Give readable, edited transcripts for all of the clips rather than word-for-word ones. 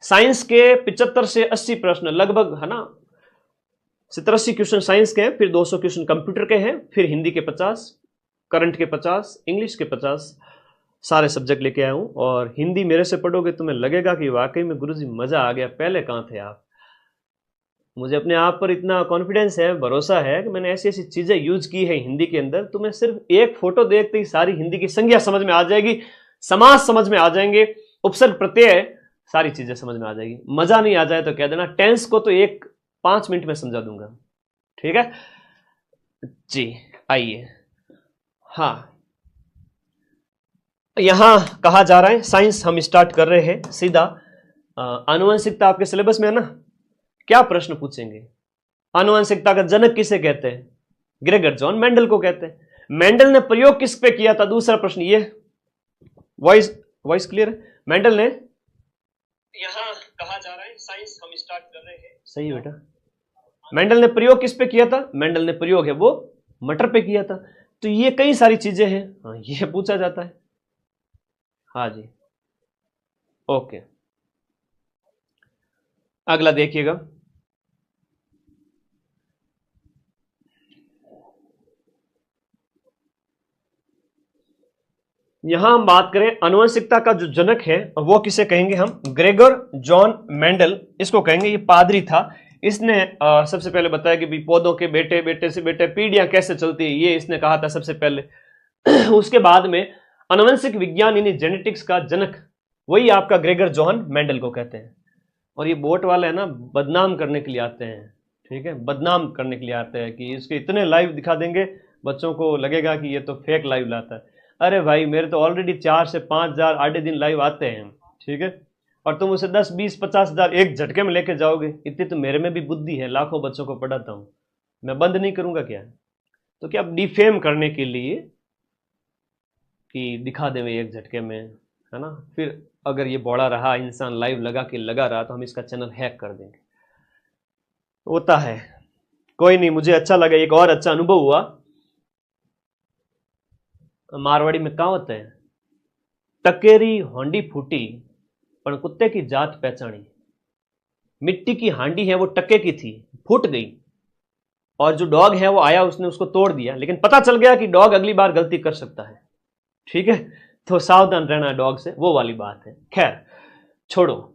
Science के 75 से 80 प्रश्न लगभग, है ना, 70-80 क्वेश्चन साइंस के हैं, फिर 200 क्वेश्चन कंप्यूटर के हैं, फिर हिंदी के 50, करंट के 50, इंग्लिश के 50, सारे सब्जेक्ट लेके आया हूं। और हिंदी मेरे से पढ़ोगे तुम्हें लगेगा कि वाकई में गुरुजी मजा आ गया, पहले कहां थे आप। मुझे अपने आप पर इतना कॉन्फिडेंस है, भरोसा है कि मैंने ऐसी ऐसी चीजें यूज की है हिंदी के अंदर, तुम्हें सिर्फ एक फोटो देखते ही सारी हिंदी की संज्ञा समझ में आ जाएगी, समास समझ में आ जाएंगे, उपसर्ग प्रत्यय, सारी चीजें समझ में आ जाएगी। मजा नहीं आ जाए तो कह देना, टेंस को तो 5 मिनट में समझा दूंगा, ठीक है जी। आइए, हाँ, यहां कहा जा रहा है साइंस हम स्टार्ट कर रहे हैं सीधा। आनुवंशिकता आपके सिलेबस में है ना, क्या प्रश्न पूछेंगे? आनुवंशिकता का जनक किसे कहते हैं? ग्रेगर जॉन मेंडल को कहते हैं। मेंडल ने प्रयोग किस पे किया था? दूसरा प्रश्न ये, वॉइस क्लियर है? मेंडल ने, यहां कहा जा रहा है साइंस हम स्टार्ट कर रहे हैं, सही है बेटा। मेंडल ने प्रयोग किस पे किया था? मेंडल ने प्रयोग है वो मटर पे किया था। तो ये कई सारी चीजें हैं, हाँ, ये पूछा जाता है। हाँ जी, ओके, अगला देखिएगा। यहां हम बात करें आनुवंशिकता का जो जनक है वो किसे कहेंगे हम? ग्रेगर जॉन मेंडल, इसको कहेंगे। ये पादरी था, इसने सबसे पहले बताया कि पौधों के बेटे बेटे से बेटे पीढ़ियां कैसे चलती है, ये इसने कहा था सबसे पहले। उसके बाद में आनुवंशिक विज्ञान यानी जेनेटिक्स का जनक वही आपका ग्रेगर जॉन मेंडल को कहते हैं। और ये बोट वाले है ना, बदनाम करने के लिए आते हैं, ठीक है, बदनाम करने के लिए आते हैं कि इसके इतने लाइव दिखा देंगे, बच्चों को लगेगा कि ये तो फेक लाइव लाता है। अरे भाई, मेरे तो ऑलरेडी 4 से 5 हजार आधे दिन लाइव आते हैं, ठीक है, और तुम उसे 10, 20, 50 हजार एक झटके में लेके जाओगे। इतनी तो मेरे में भी बुद्धि है, लाखों बच्चों को पढ़ाता हूं, मैं बंद नहीं करूंगा क्या? तो क्या डिफेम करने के लिए कि दिखा देवे एक झटके में, है ना, फिर अगर ये बड़ा रहा इंसान लाइव लगा रहा तो हम इसका चैनल हैक कर देंगे, होता है। कोई नहीं, मुझे अच्छा लगा। एक और अच्छा अनुभव हुआ, मारवाड़ी में कहावत है, टकेरी हांडी फूटी पर कुत्ते की जात पहचानी। मिट्टी की हांडी है वो टके की थी, फूट गई, और जो डॉग है वो आया, उसने उसको तोड़ दिया, लेकिन पता चल गया कि डॉग अगली बार गलती कर सकता है, ठीक है, तो सावधान रहना डॉग से, वो वाली बात है। खैर छोड़ो।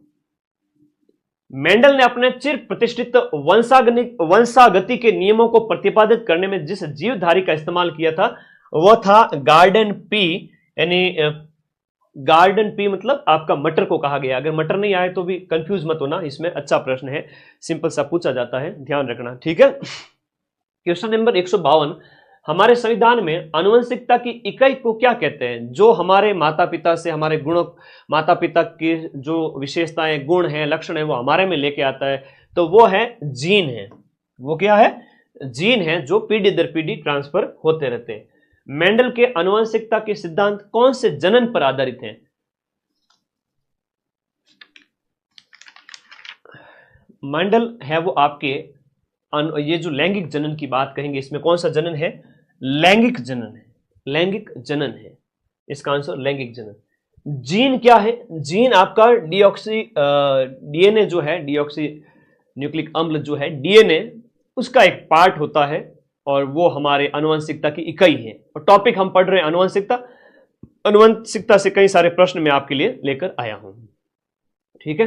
मेंडल ने अपने चिर प्रतिष्ठित वंशागति के नियमों को प्रतिपादित करने में जिस जीवधारी का इस्तेमाल किया था वो था गार्डन पी, यानी गार्डन पी मतलब आपका मटर को कहा गया। अगर मटर नहीं आए तो भी कंफ्यूज मत होना, इसमें अच्छा प्रश्न है, सिंपल सा पूछा जाता है, ध्यान रखना, ठीक है। क्वेश्चन नंबर 152, हमारे संविधान में आनुवंशिकता की इकाई को क्या कहते हैं? जो हमारे माता पिता से हमारे गुणों, माता पिता की जो विशेषताएं, गुण हैं, लक्षण है, वो हमारे में लेके आता है, तो वो है जीन है। वो क्या है? जीन है, जो पीढ़ी दर पीढ़ी ट्रांसफर होते रहते हैं। मेंडल के आनुवंशिकता के सिद्धांत कौन से जनन पर आधारित हैं? मेंडल है वो आपके ये जो लैंगिक जनन की बात कहेंगे, इसमें कौन सा जनन है? लैंगिक जनन है, लैंगिक जनन है, इसका आंसर लैंगिक जनन। जीन क्या है? जीन आपका डीएनए जो है, डीऑक्सी न्यूक्लिक अम्ल जो है, डीएनए, उसका एक पार्ट होता है, और वो हमारे आनुवंशिकता की इकाई है। और टॉपिक हम पढ़ रहे हैं आनुवंशिकता, आनुवंशिकता से कई सारे प्रश्न मैं आपके लिए लेकर आया हूं, ठीक है।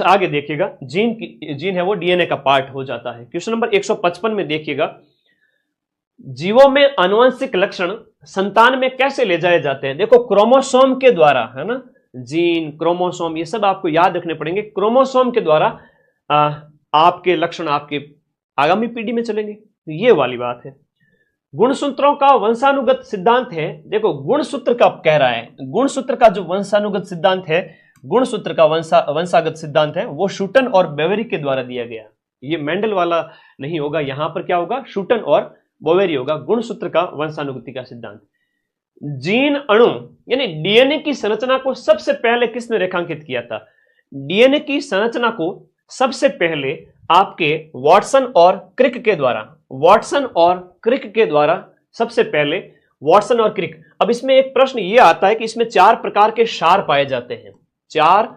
आगे देखिएगा, जीन है वो डीएनए का पार्ट हो जाता है। क्वेश्चन नंबर 155 में देखिएगा, जीवों में आनुवंशिक लक्षण संतान में कैसे ले जाए जाते हैं? देखो, क्रोमोसोम के द्वारा, है ना, जीन, क्रोमोसोम, ये सब आपको याद रखने पड़ेंगे। क्रोमोसोम के द्वारा आपके लक्षण आपके आगामी पीढ़ी में चलेंगे, ये वाली बात है। गुणसूत्रों का वंशानुगत सिद्धांत है। देखो, गुणसूत्र का कह रहा है, गुणसूत्र का जो वंशानुगत सिद्धांत है, गुणसूत्र का वंशागत सिद्धांत है, वो शूटन और बेवेरी के द्वारा दिया गया। ये मेंडल वाला नहीं होगा, यहां पर क्या होगा? शूटन और बोवेरी होगा, गुणसूत्र का वंशानुगति का सिद्धांत। जीन अणु यानी डीएनए की संरचना को सबसे पहले किसने रेखांकित किया था? डीएनए की संरचना को सबसे पहले आपके वाटसन और क्रिक के द्वारा, वाटसन और क्रिक के द्वारा सबसे पहले, वाटसन और क्रिक। अब इसमें एक प्रश्न यह आता है कि इसमें 4 प्रकार के क्षार पाए जाते हैं, 4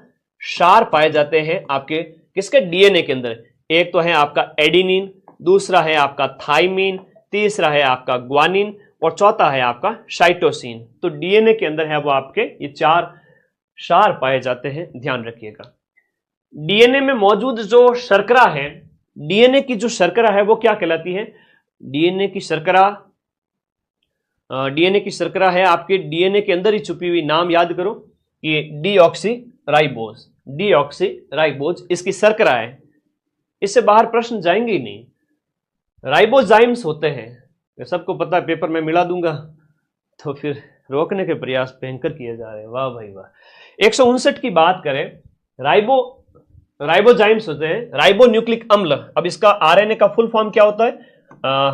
क्षार पाए जाते हैं आपके किसके डीएनए के अंदर। एक तो है आपका एडिनिन, दूसरा है आपका थाइमिन, तीसरा है आपका ग्वानिन और चौथा है आपका साइटोसिन। तो डीएनए के अंदर है वो आपके ये 4 क्षार पाए जाते हैं, ध्यान रखिएगा। डीएनए में मौजूद जो शर्करा है, डीएनए की जो शर्करा है वो क्या कहलाती है। डीएनए की शर्करा है आपके डीएनए के अंदर ही छुपी हुई, नाम याद करो कि डीऑक्सीराइबोज इसकी शर्करा है। इससे बाहर प्रश्न जाएंगे ही नहीं। राइबोजाइम्स होते हैं, ये सबको पता है, पेपर में मिला दूंगा, तो फिर रोकने के प्रयास भयंकर किए जा रहे हैं। वाह भाई वाह। 159 की बात करें, राइबोजाइम्स होते हैं, राइबो न्यूक्लिक अम्ल। अब इसका आरएनए का फुल फॉर्म क्या होता है,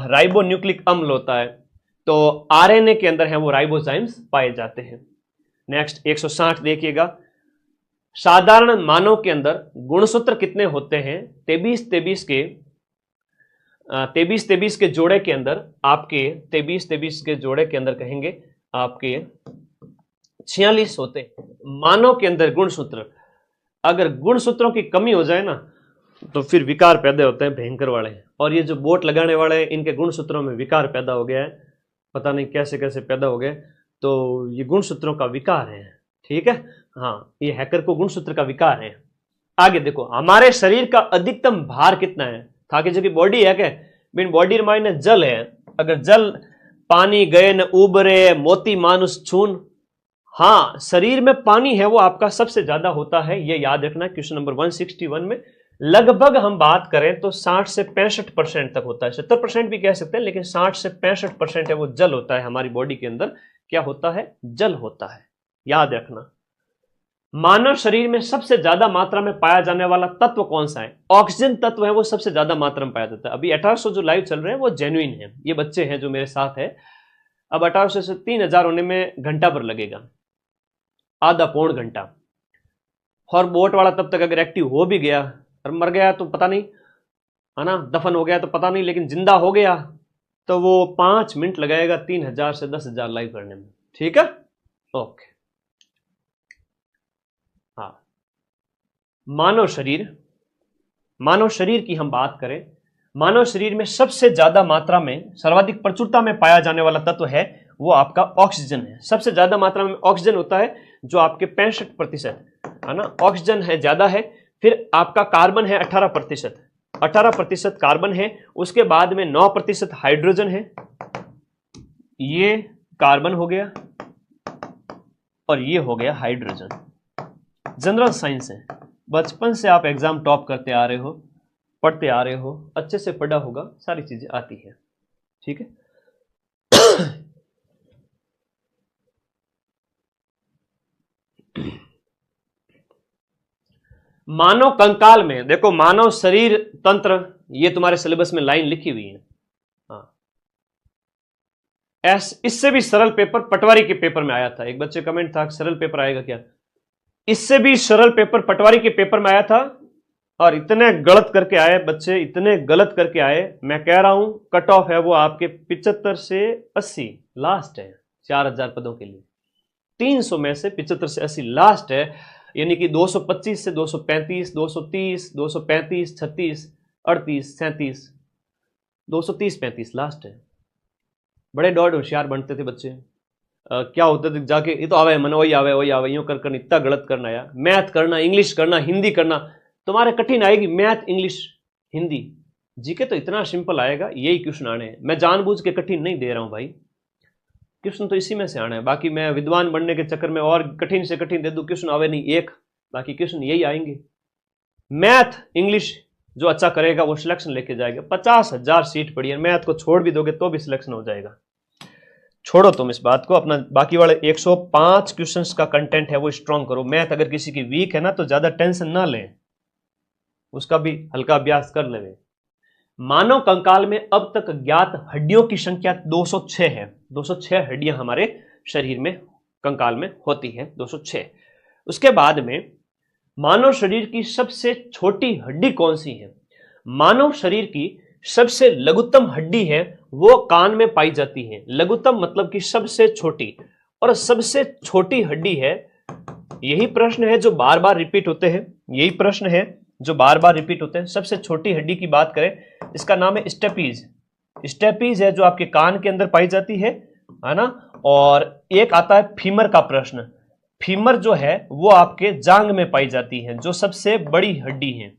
राइबो न्यूक्लिक अम्ल होता है। तो आरएनए के अंदर है वो राइबोजाइम्स पाए जाते हैं। नेक्स्ट 160 देखिएगा, साधारण मानव के अंदर गुणसूत्र कितने होते हैं। 23-23 के जोड़े के अंदर आपके 23-23 के जोड़े के अंदर कहेंगे आपके 46 होते हैं मानव के अंदर गुणसूत्र। अगर गुणसूत्रों की कमी हो जाए ना तो फिर विकार पैदा होते हैं भयंकर वाले। और ये जो बोट लगाने वाले हैं इनके गुणसूत्रों में विकार पैदा हो गया है, पता नहीं कैसे कैसे पैदा हो गए। तो ये गुणसूत्रों का विकार है, ठीक है। हाँ, ये हैकर को गुणसूत्र का विकार है। आगे देखो, हमारे शरीर का अधिकतम भार कितना है। थाकी जो की बॉडी है क्या, बिन बॉडी मायने जल है। अगर जल पानी गए न उबरे मोती मानुष छून। हाँ, शरीर में पानी है वो आपका सबसे ज्यादा होता है, ये याद रखना। क्वेश्चन नंबर 161 में लगभग हम बात करें तो 60 से 65% तक होता है, 70% भी कह सकते हैं, लेकिन 60 से 65% है वो जल होता है। हमारी बॉडी के अंदर क्या होता है, जल होता है, याद रखना। मानव शरीर में सबसे ज्यादा मात्रा में पाया जाने वाला तत्व कौन सा है। ऑक्सीजन तत्व है वो सबसे ज्यादा मात्रा में पाया जाता है। अभी 1800 जो लाइव चल रहे हैं वो जेन्युइन है, ये बच्चे हैं जो मेरे साथ है। अब 1800 से 3000 होने में घंटा भर लगेगा, आधा पौन घंटा। और बोट वाला तब तक अगर एक्टिव हो भी गया और मर गया तो पता नहीं, है ना, दफन हो गया तो पता नहीं, लेकिन जिंदा हो गया तो वो 5 मिनट लगाएगा 3000 से 10,000 लाइव करने में, ठीक है। ओके, हाँ, मानव शरीर की हम बात करें, मानव शरीर में सबसे ज्यादा मात्रा में सर्वाधिक प्रचुरता में पाया जाने वाला तत्व है वो आपका ऑक्सीजन है। सबसे ज्यादा मात्रा में ऑक्सीजन होता है जो आपके 65% है ना, ऑक्सीजन है ज्यादा है। फिर आपका कार्बन है 18% कार्बन है। उसके बाद में 9% हाइड्रोजन है, ये कार्बन हो गया और ये हो गया हाइड्रोजन। जनरल साइंस है, बचपन से आप एग्जाम टॉप करते आ रहे हो, पढ़ते आ रहे हो, अच्छे से पढ़ा होगा, सारी चीजें आती है, ठीक है। मानव कंकाल में देखो, मानव शरीर तंत्र, ये तुम्हारे सिलेबस में लाइन लिखी हुई है। हाँ, इससे भी सरल पेपर पटवारी के पेपर में आया था। एक बच्चे कमेंट था सरल पेपर आएगा क्या, इससे भी सरल पेपर पटवारी के पेपर में आया था। और इतने गलत करके आए बच्चे, इतने गलत करके आए, मैं कह रहा हूं कट ऑफ है वो आपके 75 से 80 लास्ट है 4000 पदों के लिए। 300 में से 75 से 80 लास्ट है, यानी कि 225 से 235, 230, 235, 36, 38, 37, 230, 35 लास्ट है। बड़े डॉट होशियार बनते थे बच्चे। क्या होता था जाके, ये तो आवे मन वही आवे यूं कर इतना गलत करना यार। मैथ करना, इंग्लिश करना, हिंदी करना, तुम्हारे कठिन आएगी मैथ, इंग्लिश, हिंदी। जीके तो इतना सिंपल आएगा, यही क्वेश्चन आने हैं। मैं जानबूझ के कठिन नहीं दे रहा हूं भाई, क्वेश्चन तो इसी में से आना है। बाकी मैं विद्वान बनने के चक्कर में और कठिन से कठिन दे दूं, क्वेश्चन आवे नहीं एक, बाकी क्वेश्चन यही आएंगे। मैथ इंग्लिश जो अच्छा करेगा वो सिलेक्शन लेके जाएगा। 50,000 सीट पड़ी है, मैथ को छोड़ भी दोगे तो भी सिलेक्शन हो जाएगा। छोड़ो तुम इस बात को, अपना बाकी वाले 105 क्वेश्चंस का कंटेंट है वो स्ट्रॉन्ग करो। मैथ अगर किसी की वीक है ना तो ज्यादा टेंशन ना लें, उसका भी हल्का अभ्यास कर लेवे। मानव कंकाल में अब तक ज्ञात हड्डियों की संख्या 206 है। 206 हड्डियां हमारे शरीर में कंकाल में होती है, 206। उसके बाद में मानव शरीर की सबसे छोटी हड्डी कौन सी है। मानव शरीर की सबसे लघुत्तम हड्डी है वो कान में पाई जाती है। लघुत्तम मतलब कि सबसे छोटी, और सबसे छोटी हड्डी है यही प्रश्न है जो बार बार रिपीट होते हैं, यही प्रश्न है जो बार बार रिपीट होते हैं। सबसे छोटी हड्डी की बात करें, इसका नाम है स्टेपीज। स्टेपीज है जो आपके कान के अंदर पाई जाती है ना। और एक आता है फीमर का प्रश्न। फीमर जो है वो आपके जांग में पाई जाती है, जो सबसे बड़ी हड्डी है।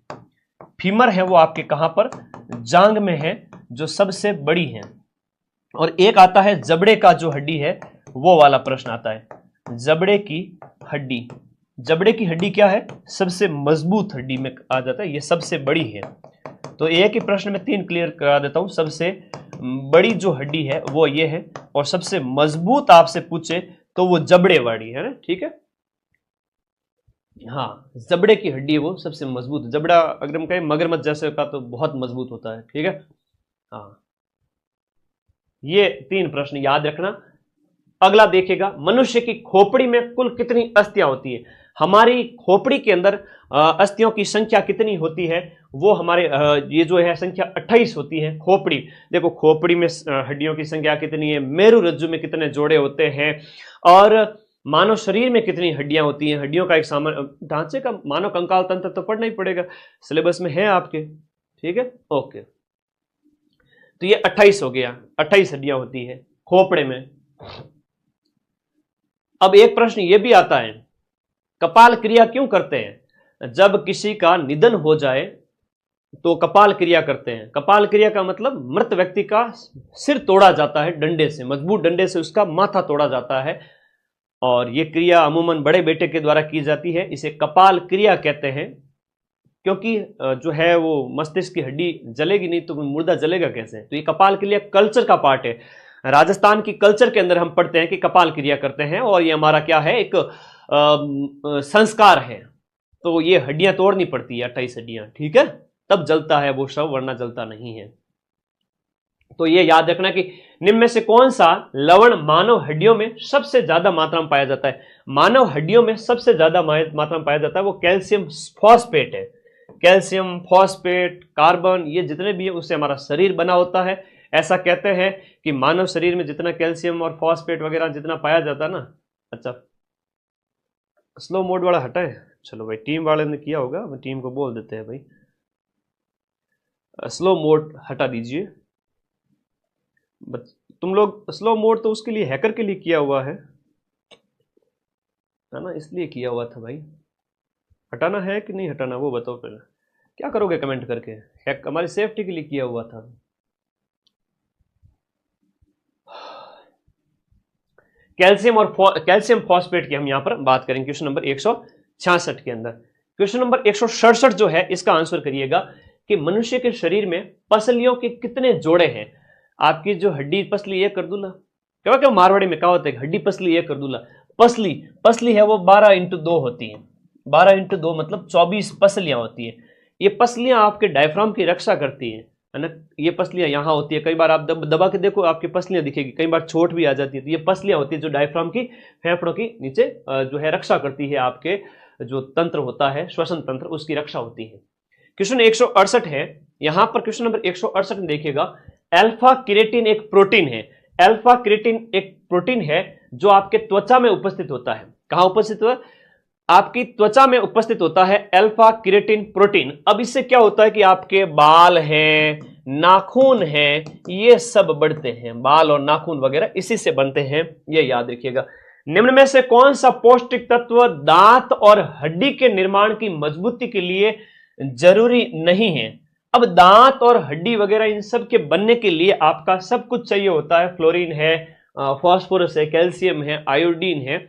फीमर है वो आपके कहां पर, जांग में है, जो सबसे बड़ी है। और एक आता है जबड़े का जो हड्डी है, वो वाला प्रश्न आता है, जबड़े की हड्डी। जबड़े की हड्डी क्या है, सबसे मजबूत हड्डी में आ जाता है, ये सबसे बड़ी है। तो एक ही प्रश्न में 3 क्लियर करा देता हूं। सबसे बड़ी जो हड्डी है वो ये है, और सबसे मजबूत आपसे पूछे तो वो जबड़े वाली है ना, ठीक है। हाँ, जबड़े की हड्डी है वो सबसे मजबूत। जबड़ा अगर हम कहें मगरमच्छ जैसे का तो बहुत मजबूत होता है, ठीक है। हाँ, ये 3 प्रश्न याद रखना। अगला देखिएगा, मनुष्य की खोपड़ी में कुल कितनी अस्थियां होती है। हमारी खोपड़ी के अंदर अस्थियों की संख्या कितनी होती है, वो हमारे ये जो है संख्या 28 होती है। खोपड़ी, देखो खोपड़ी में हड्डियों की संख्या कितनी है, मेरु रज्जु में कितने जोड़े होते हैं, और मानव शरीर में कितनी हड्डियां होती हैं। हड्डियों का एक सामान्य ढांचे का मानव कंकाल तंत्र तो पढ़ना ही पड़ेगा, सिलेबस में है आपके, ठीक है। ओके, तो ये 28 हो गया, 28 हड्डियां होती है खोपड़े में। अब एक प्रश्न ये भी आता है, कपाल क्रिया क्यों करते हैं। जब किसी का निधन हो जाए तो कपाल क्रिया करते हैं। कपाल क्रिया का मतलब मृत व्यक्ति का सिर तोड़ा जाता है डंडे से, मजबूत डंडे से उसका माथा तोड़ा जाता है, और यह क्रिया अमूमन बड़े बेटे के द्वारा की जाती है। इसे कपाल क्रिया कहते हैं, क्योंकि जो है वो मस्तिष्क की हड्डी जलेगी नहीं तो मुर्दा जलेगा कैसे। तो ये कपाल क्रिया कल्चर का पार्ट है। राजस्थान की कल्चर के अंदर हम पढ़ते हैं कि कपाल क्रिया करते हैं, और ये हमारा क्या है, एक संस्कार है। तो ये हड्डियां तोड़नी पड़ती है, 28 हड्डियां, ठीक है, तब जलता है वो शव, वरना जलता नहीं है। तो ये याद रखना कि निम्न में से कौन सा लवण मानव हड्डियों में सबसे ज्यादा मात्रा में पाया जाता है। मानव हड्डियों में सबसे ज्यादा मात्रा में पाया जाता है वो कैल्शियम फॉस्फेट है। कैल्शियम, फॉस्फेट, कार्बन, ये जितने भी है उससे हमारा शरीर बना होता है। ऐसा कहते हैं कि मानव शरीर में जितना कैल्शियम और फॉस्फेट वगैरह जितना पाया जाता है ना। अच्छा, स्लो मोड वाला हटाए, चलो भाई, टीम वाले ने किया होगा, टीम को बोल देते हैं भाई स्लो मोड हटा दीजिए। तुम लोग स्लो मोड तो उसके लिए हैकर के लिए किया हुआ है ना, इसलिए किया हुआ था भाई। हटाना है कि नहीं हटाना वो बताओ पहले, क्या करोगे कमेंट करके। हैक हमारी सेफ्टी के लिए किया हुआ था। कैल्शियम और कैल्शियम फॉस्फेट की हम यहां पर बात करेंगे क्वेश्चन नंबर 166 के अंदर। क्वेश्चन नंबर 167 जो है इसका आंसर करिएगा कि मनुष्य के शरीर में पसलियों के कितने जोड़े हैं। आपकी जो हड्डी पसली एक करदूला, क्या मारवाड़ी में कहा होता है, हड्डी पसली एक करदूला। पसली है वो 12x2 होती है। 12x2 मतलब 24 पसलियां होती है। ये पसलियां आपके डायफ्राम की रक्षा करती है ना। ये पसलियां यहाँ होती है, कई बार आप दबा के देखो आपकी पसलियां दिखेगी, कई बार चोट भी आ जाती है। तो ये पसलियां होती है जो डायफ्राम की, फेफड़ों की नीचे जो है रक्षा करती है। आपके जो तंत्र होता है, श्वसन तंत्र, उसकी रक्षा होती है। क्वेश्चन 168 है, यहां पर क्वेश्चन नंबर 168 में देखिएगा, अल्फा क्रिएटिन एक प्रोटीन है। अल्फा क्रिएटिन एक प्रोटीन है जो आपके त्वचा में उपस्थित होता है। कहां उपस्थित हुआ, आपकी त्वचा में उपस्थित होता है अल्फा क्रिएटिन प्रोटीन। अब इससे क्या होता है कि आपके बाल हैं, नाखून हैं, ये सब बढ़ते हैं। बाल और नाखून वगैरह इसी से बनते हैं, ये याद रखिएगा। निम्न में से कौन सा पौष्टिक तत्व दांत और हड्डी के निर्माण की मजबूती के लिए जरूरी नहीं है। अब दांत और हड्डी वगैरह इन सब के बनने के लिए आपका सब कुछ चाहिए होता है। फ्लोरीन है, फास्फोरस है, कैल्शियम है, आयोडीन है।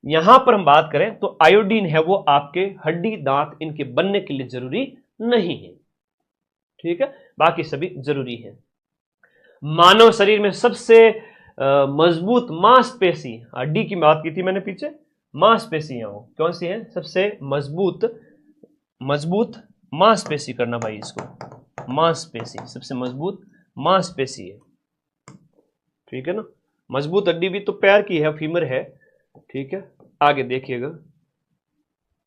यहां पर हम बात करें तो आयोडीन है वो आपके हड्डी, दांत, इनके बनने के लिए जरूरी नहीं है, ठीक है, बाकी सभी जरूरी है। मानव शरीर में सबसे मजबूत मांसपेशी, हड्डी की बात की थी मैंने पीछे, मांसपेशियां कौन सी है, सबसे मजबूत मांसपेशी करना भाई इसको, मांसपेशी सबसे मजबूत मांसपेशी है, ठीक है ना। मजबूत हड्डी भी तो पैर की है, फीमर है, ठीक है। आगे देखिएगा,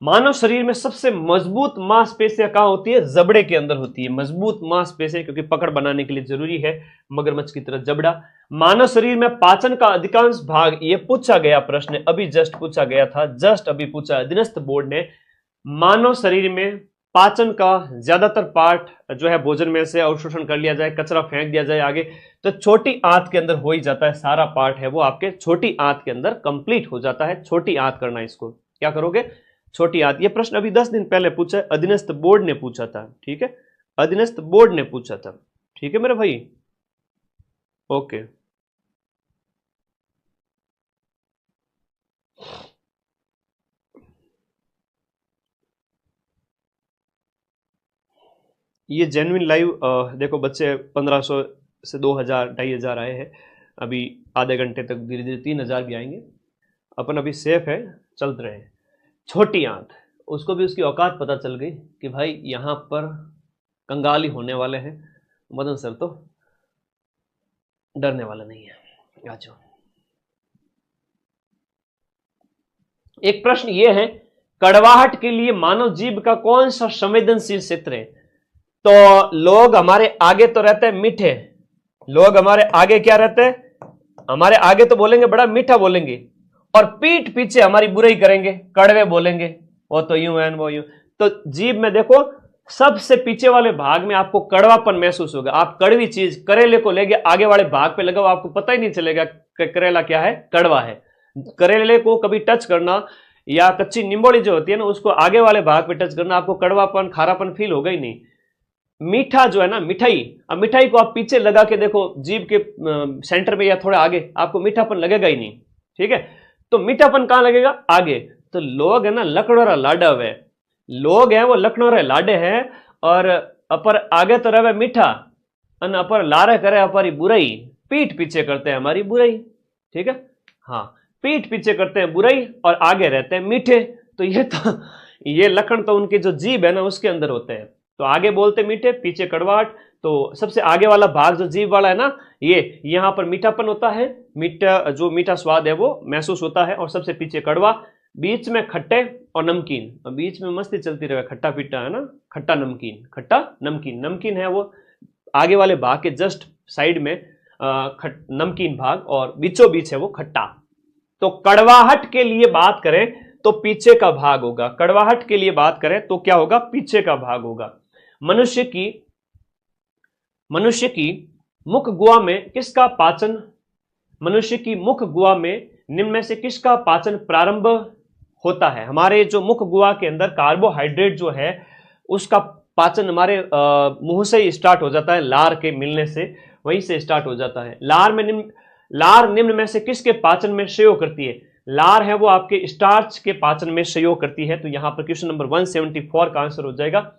मानव शरीर में सबसे मजबूत मांसपेशियां कहां होती है? जबड़े के अंदर होती है मजबूत मांसपेशियां, क्योंकि पकड़ बनाने के लिए जरूरी है मगरमच्छ की तरह जबड़ा। मानव शरीर में पाचन का अधिकांश भाग, ये पूछा गया प्रश्न, अभी जस्ट पूछा गया था, जस्ट अभी पूछा अधीनस्थ बोर्ड ने। मानव शरीर में पाचन का ज्यादातर पार्ट जो है भोजन में से अवशोषण कर लिया जाए, कचरा फेंक दिया जाए आगे, तो छोटी आंत के अंदर हो ही जाता है। सारा पार्ट है वो आपके छोटी आंत के अंदर कंप्लीट हो जाता है। छोटी आंत करना, इसको क्या करोगे? छोटी आंत। ये प्रश्न अभी 10 दिन पहले पूछा है, अधीनस्थ बोर्ड ने पूछा था, ठीक है, अधीनस्थ बोर्ड ने पूछा था, ठीक है मेरे भाई, ओके। ये जेन्युइन लाइव देखो बच्चे 1500 से 2000 2500 आए हैं, अभी आधे घंटे तक धीरे धीरे 3000 भी आएंगे। अपन अभी सेफ है, चल रहे हैं। छोटी आंत, उसको भी उसकी औकात पता चल गई कि भाई यहां पर कंगाली होने वाले हैं। मदन सर तो डरने वाला नहीं है। आ जाओ। एक प्रश्न ये है, कड़वाहट के लिए मानव जीभ का कौन सा संवेदनशील क्षेत्र है? तो लोग हमारे आगे तो रहते हैं मीठे, लोग हमारे आगे क्या रहते हैं? हमारे आगे तो बोलेंगे बड़ा मीठा बोलेंगे, और पीठ पीछे हमारी बुराई करेंगे, कड़वे बोलेंगे, वो तो यूं है वो यूं। तो जीभ में देखो सबसे पीछे वाले भाग में आपको कड़वापन महसूस होगा। आप कड़वी चीज करेले को लेके आगे वाले भाग पे लगाओ, आपको पता ही नहीं चलेगा करेला क्या है, कड़वा है। करेले को कभी टच करना, या कच्ची निम्बोड़ी जो होती है ना, उसको आगे वाले भाग पे टच करना, आपको कड़वापन खारापन फील होगा ही नहीं। मीठा जो है ना, मिठाई, अब मिठाई को आप पीछे लगा के देखो जीभ के सेंटर में या थोड़ा आगे, आपको मीठापन लगेगा ही नहीं, ठीक है। तो मीठापन कहां लगेगा? आगे। तो लोग है ना लकड़ोरा लाडा है, लोग हैं वो लकड़ोरे लाडे हैं, और अपर आगे तो रहे मीठा, अन अपर लारे करे हमारी बुराई, पीठ पीछे करते हैं हमारी बुराई, ठीक है। हाँ, पीठ पीछे करते हैं बुराई और आगे रहते हैं मीठे। तो ये लक्षण तो उनकी जो जीभ है ना उसके अंदर होते हैं। तो आगे बोलते मीठे, पीछे कड़वाहट। तो सबसे आगे वाला भाग जो जीभ वाला है ना, ये यहां पर मीठापन होता है, मीठा जो मीठा स्वाद है वो महसूस होता है, और सबसे पीछे कड़वा, बीच में खट्टे और नमकीन। बीच में मस्ती चलती रहे, खट्टा पीटा है ना, खट्टा नमकीन, खट्टा नमकीन। नमकीन है वो आगे वाले भाग के जस्ट साइड में नमकीन भाग, और बीचों बीच है वो खट्टा। तो कड़वाहट के लिए बात करें तो पीछे का भाग होगा, कड़वाहट के लिए बात करें तो क्या होगा? पीछे का भाग होगा। मनुष्य की मुख गुहा में किसका पाचन, मनुष्य की मुख गुहा में निम्न में से किसका पाचन प्रारंभ होता है? हमारे जो मुख गुहा के अंदर कार्बोहाइड्रेट जो है उसका पाचन हमारे मुंह से ही स्टार्ट हो जाता है, लार के मिलने से वहीं से स्टार्ट हो जाता है। लार निम्न में से किसके पाचन में सहयोग करती है? लार है वो आपके स्टार्च के पाचन में सहयोग करती है। तो यहां पर क्वेश्चन नंबर 174 का आंसर हो जाएगा।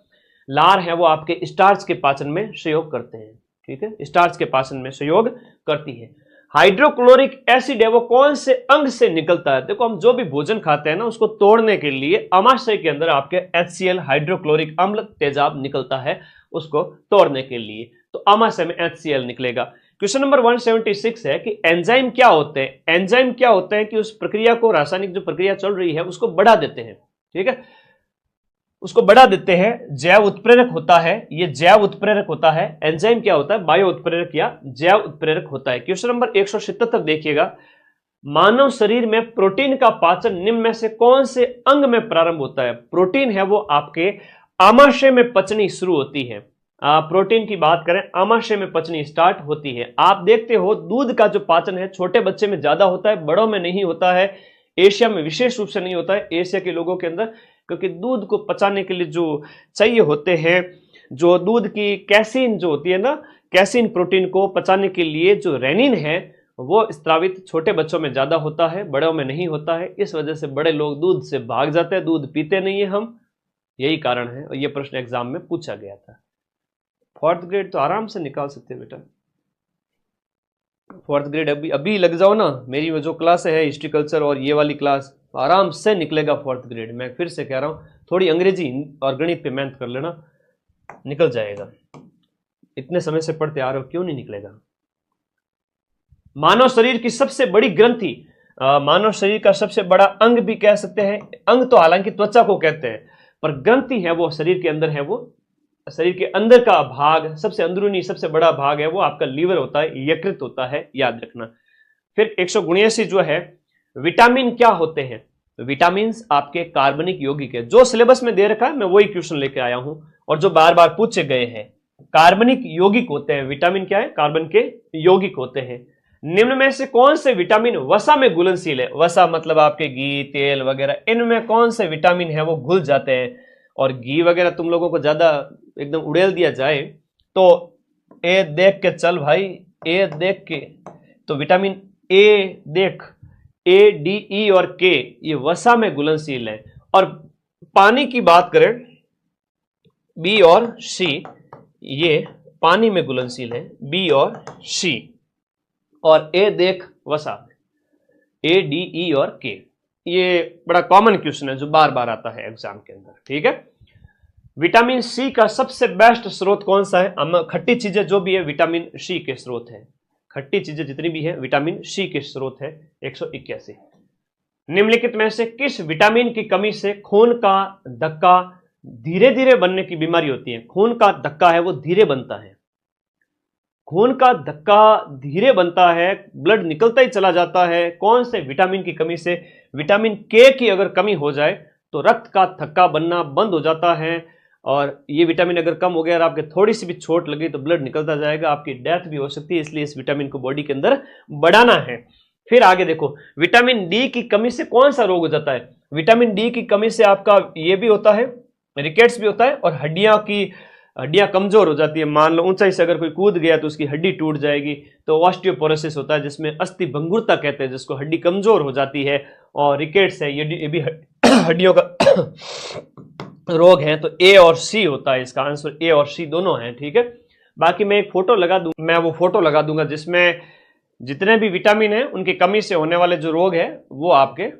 लार है वो आपके स्टार्च के पाचन में सहयोग करते हैं, ठीक है, स्टार्च के पाचन में सहयोग करती है। हाइड्रोक्लोरिक एसिड है वो कौन से अंग से निकलता है? देखो हम जो भी भोजन खाते हैं ना उसको तोड़ने के लिए अमाशय के अंदर आपके HCl हाइड्रोक्लोरिक अम्ल तेजाब निकलता है, उसको तोड़ने के लिए तो अमाशय में HCl निकलेगा। क्वेश्चन नंबर 176 है कि एंजाइम क्या होते हैं? एंजाइम क्या होते हैं कि उस प्रक्रिया को, रासायनिक जो प्रक्रिया चल रही है उसको बढ़ा देते हैं, ठीक है, उसको बढ़ा देते हैं। जैव उत्प्रेरक होता है, ये जैव उत्प्रेरक होता है। एंजाइम क्या होता है? बायो उत्प्रेरक या जैव उत्प्रेरक होता है। क्वेश्चन नंबर 177 देखिएगा, मानव शरीर में प्रोटीन का पाचन निम्न में से कौन से अंग में प्रारंभ होता है? प्रोटीन है वो आपके आमाशय में पचनी शुरू होती है। प्रोटीन की बात करें, आमाशय में पचनी स्टार्ट होती है। आप देखते हो दूध का जो पाचन है छोटे बच्चे में ज्यादा होता है, बड़ों में नहीं होता है, एशिया में विशेष रूप से नहीं होता है, एशिया के लोगों के अंदर, क्योंकि दूध को पचाने के लिए जो चाहिए होते हैं, जो दूध की कैसीन जो होती है ना, कैसीन प्रोटीन को पचाने के लिए जो रेनिन है वो स्त्रावित छोटे बच्चों में ज्यादा होता है, बड़ों में नहीं होता है। इस वजह से बड़े लोग दूध से भाग जाते हैं, दूध पीते नहीं है हम, यही कारण है। और ये प्रश्न एग्जाम में पूछा गया था। 4th ग्रेड तो आराम से निकाल सकते हैं बेटा, 4th ग्रेड अभी लग जाओ ना, मेरी वो जो क्लास है हिस्ट्री कल्चर और ये वाली क्लास, आराम से निकलेगा 4th ग्रेड। मैं फिर से कह रहा हूं, थोड़ी अंग्रेजी और गणित पे मेहनत कर लेना, निकल जाएगा। इतने समय से पढ़ते आ रहे हो, क्यों नहीं निकलेगा? मानव शरीर की सबसे बड़ी ग्रंथि मानव शरीर का सबसे बड़ा अंग भी कह सकते हैं। अंग तो हालांकि त्वचा को कहते हैं, पर ग्रंथि है वो शरीर के अंदर है, वो शरीर के अंदर का भाग, सबसे अंदरूनी सबसे बड़ा भाग है वो आपका लीवर होता है, यकृत होता है, याद रखना। फिर 179 जो है, विटामिन क्या होते हैं? विटामिन आपके कार्बनिक यौगिक है। जो सिलेबस में दे रखा है मैं वही क्वेश्चन लेके आया हूं और जो बार बार पूछे गए हैं। कार्बनिक यौगिक होते हैं। विटामिन क्या है? कार्बन के यौगिक होते हैं। निम्न में से कौन से विटामिन वसा में घुलनशील है? वसा मतलब आपके घी, तेल वगैरह, इनमें कौन से विटामिन है वो घुल जाते हैं? और घी वगैरह तुम लोगों को ज्यादा एकदम उड़ेल दिया जाए तो ए देख के चल भाई, ए देख के, तो विटामिन ए देख, ए, डी, ई और के ये वसा में घुलनशील है। और पानी की बात करें, बी और सी ये पानी में घुलनशील है, बी और सी। और ए देख वसा, ए, डी, ई और के। ये बड़ा कॉमन क्वेश्चन है जो बार बार आता है एग्जाम के अंदर, ठीक है। विटामिन सी का सबसे बेस्ट स्रोत कौन सा है? खट्टी चीजें जो भी है विटामिन सी के स्रोत है। खट्टी चीजें जितनी भी है विटामिन सी के स्रोत है। 181। निम्नलिखित में से किस विटामिन की कमी से खून का धक्का धीरे धीरे बनने की बीमारी होती है? खून का धक्का है वो धीरे बनता है, खून का धक्का धीरे बनता है, ब्लड निकलता ही चला जाता है। कौन से विटामिन की कमी से? विटामिन के की अगर कमी हो जाए तो रक्त का थक्का बनना बंद हो जाता है। और ये विटामिन अगर कम हो गया और आपके थोड़ी सी भी चोट लगी तो ब्लड निकलता जाएगा, आपकी डेथ भी हो सकती है। इसलिए इस विटामिन को बॉडी के अंदर बढ़ाना है। फिर आगे देखो, विटामिन डी की कमी से कौन सा रोग हो जाता है? विटामिन डी की कमी से आपका ये भी होता है, रिकेट्स भी होता है, और हड्डियां कमजोर हो जाती है। मान लो ऊंचाई से अगर कोई कूद गया तो उसकी हड्डी टूट जाएगी, तो ऑस्टियोपोरोसिस होता है जिसमें अस्थि भंगुरता कहते हैं, जिसको हड्डी कमजोर हो जाती है। और रिकेट्स है, ये भी हड्डियों का रोग है। तो ए और सी होता है, इसका आंसर ए और सी दोनों हैं, ठीक है। बाकी मैं एक फोटो लगा दूं, मैं वो फोटो लगा दूंगा जिसमें जितने भी विटामिन है उनकी कमी से होने वाले जो रोग है वो आपके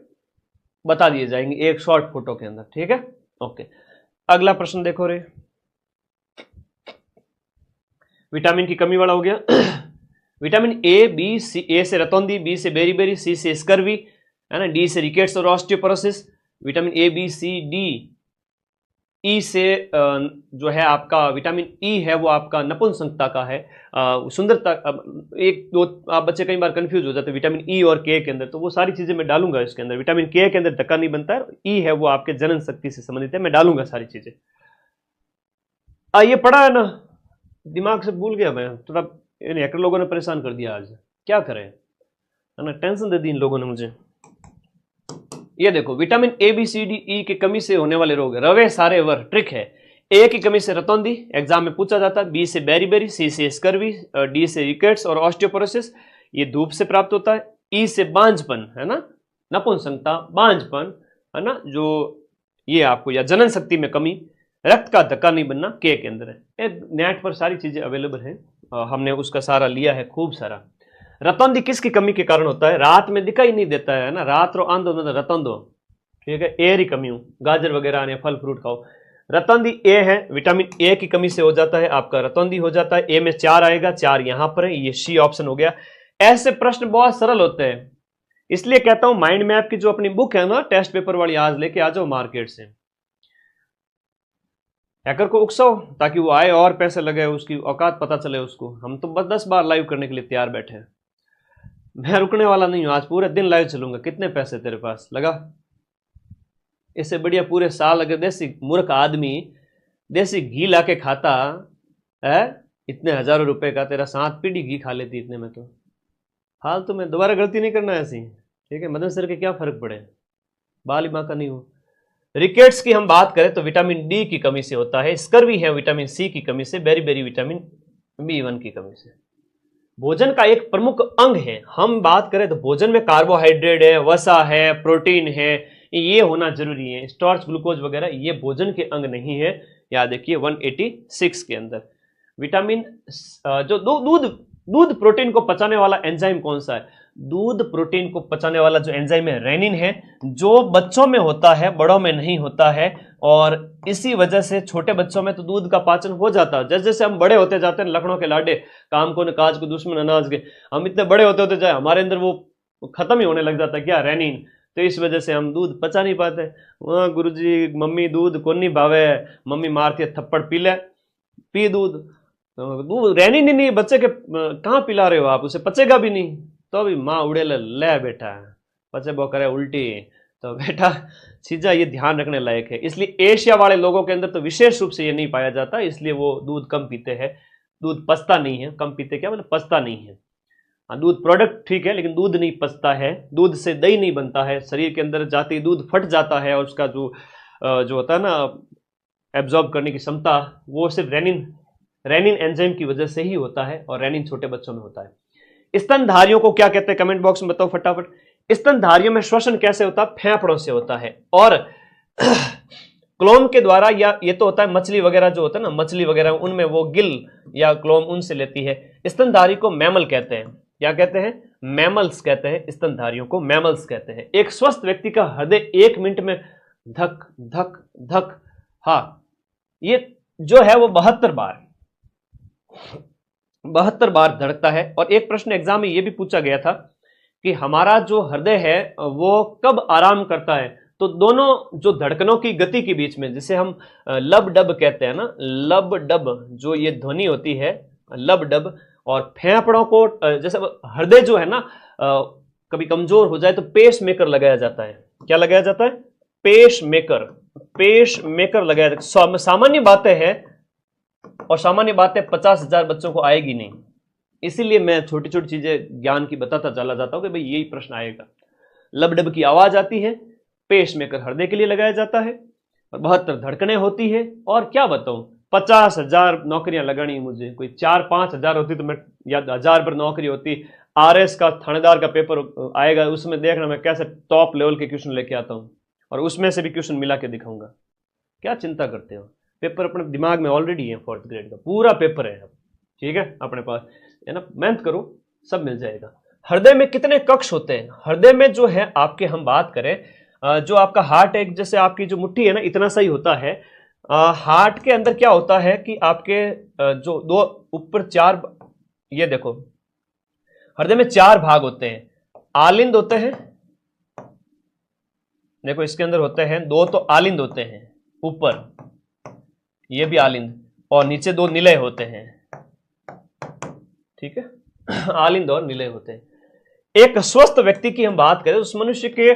बता दिए जाएंगे एक शॉर्ट फोटो के अंदर, ठीक है। ओके, अगला प्रश्न देखो रे। विटामिन की कमी वाला हो गया। विटामिन ए, बी, सी, ए से रतौंधी, बी से बेरीबेरी, सी से स्कर्वी, है ना, डी से रिकेट्स और osteoporosis. Vitamin A, B, C, D, E से जो है आपका विटामिन ई है वो आपका नपुंसकता का है, सुंदरता। एक दो आप बच्चे कई बार कंफ्यूज हो जाते हैं विटामिन ई और के के अंदर, तो वो सारी चीजें मैं डालूंगा इसके अंदर। विटामिन के अंदर धक्का नहीं बनता है, ई है वो आपके जनन शक्ति से संबंधित है, मैं डालूंगा सारी चीजें। ये पढ़ा है ना, दिमाग से भूल गया मैं थोड़ा, इन हैकर लोगों ने परेशान कर दिया आज, क्या करें, है ना, टेंशन दे दी इन लोगों ने मुझे। ये देखो, vitamin A, B, C, D, E की कमी से होने वाले रोग, रवे सारे वर, ट्रिक है। ए की कमी से रतौंधी, एग्जाम में पूछा जाता है। बी से बेरीबेरी, सी से स्कर्वी, डी से रिकेट्स और ऑस्टियोपोरोसिस, ये धूप से प्राप्त होता है। ई से बांझपन, है ना, नपुंसकता, बांझपन, है ना, जो ये आपको, या जनन शक्ति में कमी, रक्त का धक्का नहीं बनना के अंदर है। नेट पर सारी चीजें अवेलेबल है, हमने उसका सारा लिया है, खूब सारा। रतौंधी किसकी कमी के कारण होता है? रात में दिखाई नहीं देता है ना, रात रो आंधो न रतौंधो, ठीक है, एयर की कमी हो, गाजर वगैरह आने, फल फ्रूट खाओ। रतौंधी ए है, विटामिन ए की कमी से हो जाता है आपका रतौंधी हो जाता है। ए में 4 आएगा, 4 यहां पर है, ये सी ऑप्शन हो गया। ऐसे प्रश्न बहुत सरल होते हैं, इसलिए कहता हूं माइंड मैप की जो अपनी बुक है ना टेस्ट पेपर वाली, आज लेके आ जाओ मार्केट से। हैकर को उकसाओ ताकि वो आए और पैसे लगे, उसकी औकात पता चले उसको। हम तो बस 10 बार लाइव करने के लिए तैयार बैठे हैं, मैं रुकने वाला नहीं हूं, आज पूरे दिन लाइव चलूंगा। कितने पैसे तेरे पास लगा? इससे बढ़िया पूरे साल अगर देसी मूर्ख आदमी देसी घी ला के खाता है, इतने हजारों रुपए का, तेरा 7 पीढ़ी घी खा लेती इतने में। तो फालतू में दोबारा गलती नहीं करना ऐसी, ठीक है। मदन सर के क्या फर्क पड़े, बाल माँ का नहीं हो। रिकेट्स की हम बात करें तो विटामिन डी की कमी से होता है। स्कर्वी है विटामिन सी की कमी से, बेरी विटामिन B1 की कमी से। भोजन का एक प्रमुख अंग है, हम बात करें तो भोजन में कार्बोहाइड्रेट है, वसा है, प्रोटीन है, ये होना जरूरी है। स्टार्च, ग्लूकोज वगैरह ये भोजन के अंग नहीं है, याद रखिए। 186 के अंदर विटामिन जो दूध प्रोटीन को पचाने वाला एंजाइम कौन सा है? दूध प्रोटीन को पचाने वाला जो एंजाइम है रेनिन है, जो बच्चों में होता है, बड़ों में नहीं होता है। और इसी वजह से छोटे बच्चों में तो दूध का पाचन हो जाता है। जैसे जैसे हम बड़े होते जाते हैं, लखनऊ के लाडे, काम को न काज को दुश्मन अनाज के, हम इतने बड़े होते होते जाए, हमारे अंदर वो वो खत्म ही होने लग जाता है क्या, रेनिन। तो इस वजह से हम दूध पचा नहीं पाते। वहाँ गुरुजी मम्मी दूध को नहीं भावे, मम्मी मारती है थप्पड़, पी ले पी दूध, तो दूध रेनिन ही नहीं, बच्चे के कहाँ पिला रहे हो आप, उसे पचेगा भी नहीं। तो अभी माँ उड़े ले बेटा पचे वो करे उल्टी। तो बेटा चीज़ा ये ध्यान रखने लायक है। इसलिए एशिया वाले लोगों के अंदर तो विशेष रूप से ये नहीं पाया जाता, इसलिए वो दूध कम पीते हैं, दूध पचता नहीं है। कम पीते क्या मतलब पचता नहीं है। हाँ दूध प्रोडक्ट ठीक है, लेकिन दूध नहीं पचता है, दूध से दही नहीं बनता है, शरीर के अंदर जाते ही दूध फट जाता है, और उसका जो होता है ना एब्जॉर्ब करने की क्षमता, वो सिर्फ रेनिन एंजाइम की वजह से ही होता है, और रेनिन छोटे बच्चों में होता है। स्तनधारियों को क्या कहते हैं, कमेंट बॉक्स में बताओ फटाफट। स्तनधारियों में श्वसन कैसे होता है, फेफड़ों से होता है, और क्लोम के द्वारा, या ये तो होता है मछली वगैरह जो होता है ना, मछली वगैरह उनमें वो गिल या क्लोम उनसे लेती है। स्तनधारी को मैमल कहते हैं। क्या कहते हैं, मैमल्स कहते हैं, स्तनधारियों को मैमल्स कहते हैं। एक स्वस्थ व्यक्ति का हृदय 1 मिनट में धक धक धक, हाँ ये जो है वो 72 बार धड़कता है। और एक प्रश्न एग्जाम में ये भी पूछा गया था कि हमारा जो हृदय है वो कब आराम करता है, तो दोनों जो धड़कनों की गति के बीच में, जिसे हम लब डब कहते हैं ना, लब डब जो ये ध्वनि होती है लब डब, और फेफड़ों को जैसे हृदय जो है ना कभी कमजोर हो जाए तो पेस मेकर लगाया जाता है। क्या लगाया जाता है, पेस मेकर लगाया जाता है। सामान्य बातें हैं, और सामान्य बातें 50,000 बच्चों को आएगी नहीं, इसीलिए मैं छोटी छोटी चीजें ज्ञान की बताता चला जाता हूं कि भाई यही प्रश्न आएगा। लब डब की आवाज आती है, पेस मेकर हृदय के लिए लगाया जाता है, और 72 धड़कनें होती है। और क्या बताऊं, 50,000 नौकरियां लगानी मुझे, कोई 4-5 हजार होती तो मैं, या 1000 पर नौकरी होती। आरएस का थानेदार का पेपर आएगा, उसमें देखना मैं कैसे टॉप लेवल के क्वेश्चन लेके आता हूं, और उसमें से भी क्वेश्चन मिला के दिखाऊंगा। क्या चिंता करते हो, पेपर अपने दिमाग में ऑलरेडी है, 4th ग्रेड का पूरा पेपर है, ठीक है अपने पास है ना, मेहनत करो सब मिल जाएगा। हृदय में कितने कक्ष होते हैं, हृदय में जो है आपके, हम बात करें जो आपका हार्ट एक, जैसे आपकी जो मुट्ठी है ना इतना सही होता है। हार्ट के अंदर क्या होता है कि आपके जो दो ऊपर 4, ये देखो हृदय में 4 भाग होते हैं, आलिंद होते हैं, देखो इसके अंदर होते हैं 2 तो आलिंद होते हैं, ऊपर ये भी आलिंद, और नीचे 2 निलय होते हैं, ठीक है आलिंद और निलय होते हैं। एक स्वस्थ व्यक्ति की हम बात करें, उस मनुष्य के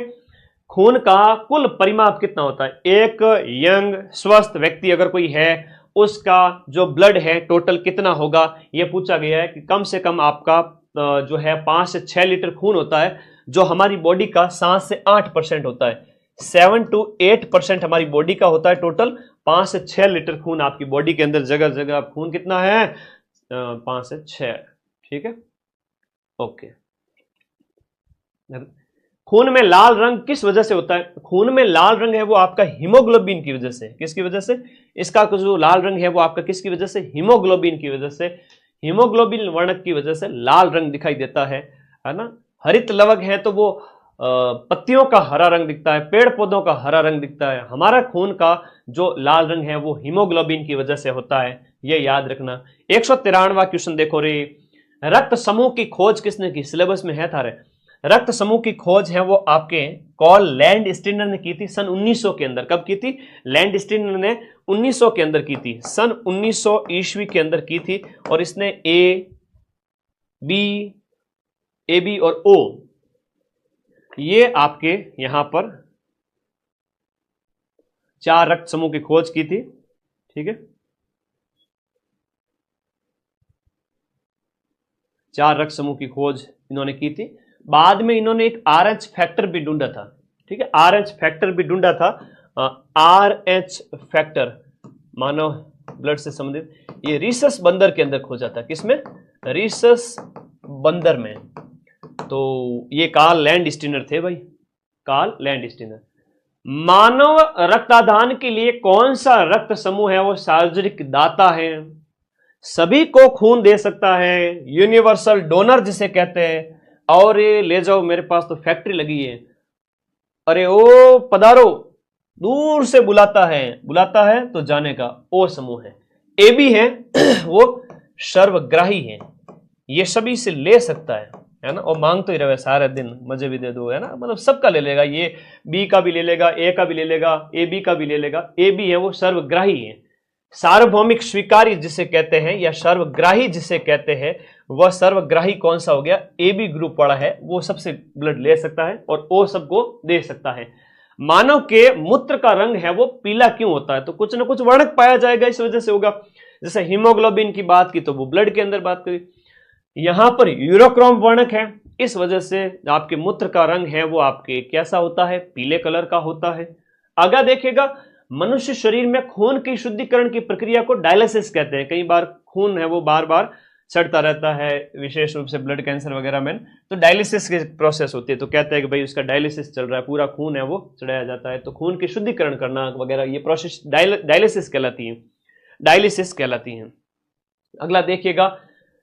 खून का कुल परिमाप कितना होता है, एक यंग स्वस्थ व्यक्ति अगर कोई है, उसका जो ब्लड है टोटल कितना होगा, यह पूछा गया है कि कम से कम आपका जो है 5 से 6 लीटर खून होता है, जो हमारी बॉडी का 7 से 8% होता है। 7 to 8% हमारी बॉडी का होता है टोटल, 5 से 6 लीटर खून आपकी बॉडी के अंदर, जगह जगह खून कितना है 5 से 6, ठीक है ओके। खून में लाल रंग किस वजह से होता है, खून में लाल रंग है वो आपका हीमोग्लोबिन की वजह से। किसकी वजह से, इसका जो लाल रंग है वो आपका किसकी वजह से, हीमोग्लोबिन की वजह से। हीमोग्लोबिन वर्णक की वजह से लाल रंग दिखाई देता है ना। हरित लवक है तो वो पत्तियों का हरा रंग दिखता है, पेड़ पौधों का हरा रंग दिखता है। हमारा खून का जो लाल रंग है वो हीमोग्लोबिन की वजह से होता है, ये याद रखना। 193वां क्वेश्चन देखो रे, रक्त समूह की खोज किसने की, सिलेबस में है थारे। रक्त समूह की खोज है वो आपके कॉल लैंडस्टीनर ने की थी सन 1900 के अंदर। कब की थी, लैंडस्टीनर ने 1900 के अंदर की थी, सन 1900 ईस्वी के अंदर की थी। और इसने ए बी और ओ, ये आपके यहां पर 4 रक्त समूह की खोज की थी, ठीक है 4 रक्त समूह की खोज इन्होंने की थी। बाद में इन्होंने एक RH फैक्टर भी ढूंढा था, ठीक है RH फैक्टर भी ढूंढा था। RH फैक्टर मानव ब्लड से संबंधित, ये रीसस बंदर के अंदर खोजा था। किसमें, रीसस बंदर में। तो ये कार्ल लैंडस्टीनर थे भाई, कार्ल लैंडस्टीनर। मानव रक्तदान के लिए कौन सा रक्त समूह है वो सार्वजनिक दाता है, सभी को खून दे सकता है, यूनिवर्सल डोनर जिसे कहते हैं। और ये ले जाओ, मेरे पास तो फैक्ट्री लगी है, अरे ओ पधारो, दूर से बुलाता है तो जाने का, ओ समूह है। ए बी है वो सर्वग्राही है, ये सभी से ले सकता है, है ना, और मांग तो ही रहे सारे दिन, मजे भी दे दो, है ना, मतलब सबका ले लेगा, ये बी का भी ले लेगा, ए का भी ले लेगा, ए बी का भी ले लेगा। ए बी है वो सर्वग्राही है, सार्वभौमिक स्वीकारी जिसे कहते हैं या सर्वग्राही जिसे कहते हैं, वह सर्वग्राही कौन सा हो गया, ए बी ग्रुप वाला है, वो सबसे ब्लड ले सकता है और ओ सबको दे सकता है। मानव के मूत्र का रंग है वो पीला क्यों होता है, तो कुछ ना कुछ वर्णक पाया जाएगा, इस वजह से होगा। जैसे हीमोग्लोबिन की बात की तो वो ब्लड के अंदर बात करी, यहां पर यूरोक्रोम वर्णक है, इस वजह से आपके मूत्र का रंग है वो आपके कैसा होता है, पीले कलर का होता है। आगे देखिएगा, मनुष्य शरीर में खून की शुद्धिकरण की प्रक्रिया को डायलिसिस कहते हैं। कई बार खून है वो बार बार सड़ता रहता है, विशेष रूप से ब्लड कैंसर वगैरह में, तो डायलिसिस की प्रोसेस होती है, तो कहते हैं कि भाई उसका डायलिसिस चल रहा है, पूरा खून है वो चढ़ाया जाता है, तो खून की शुद्धिकरण करना वगैरह ये प्रोसेस डायलिसिस कहलाती है, डायलिसिस कहलाती है। अगला देखिएगा,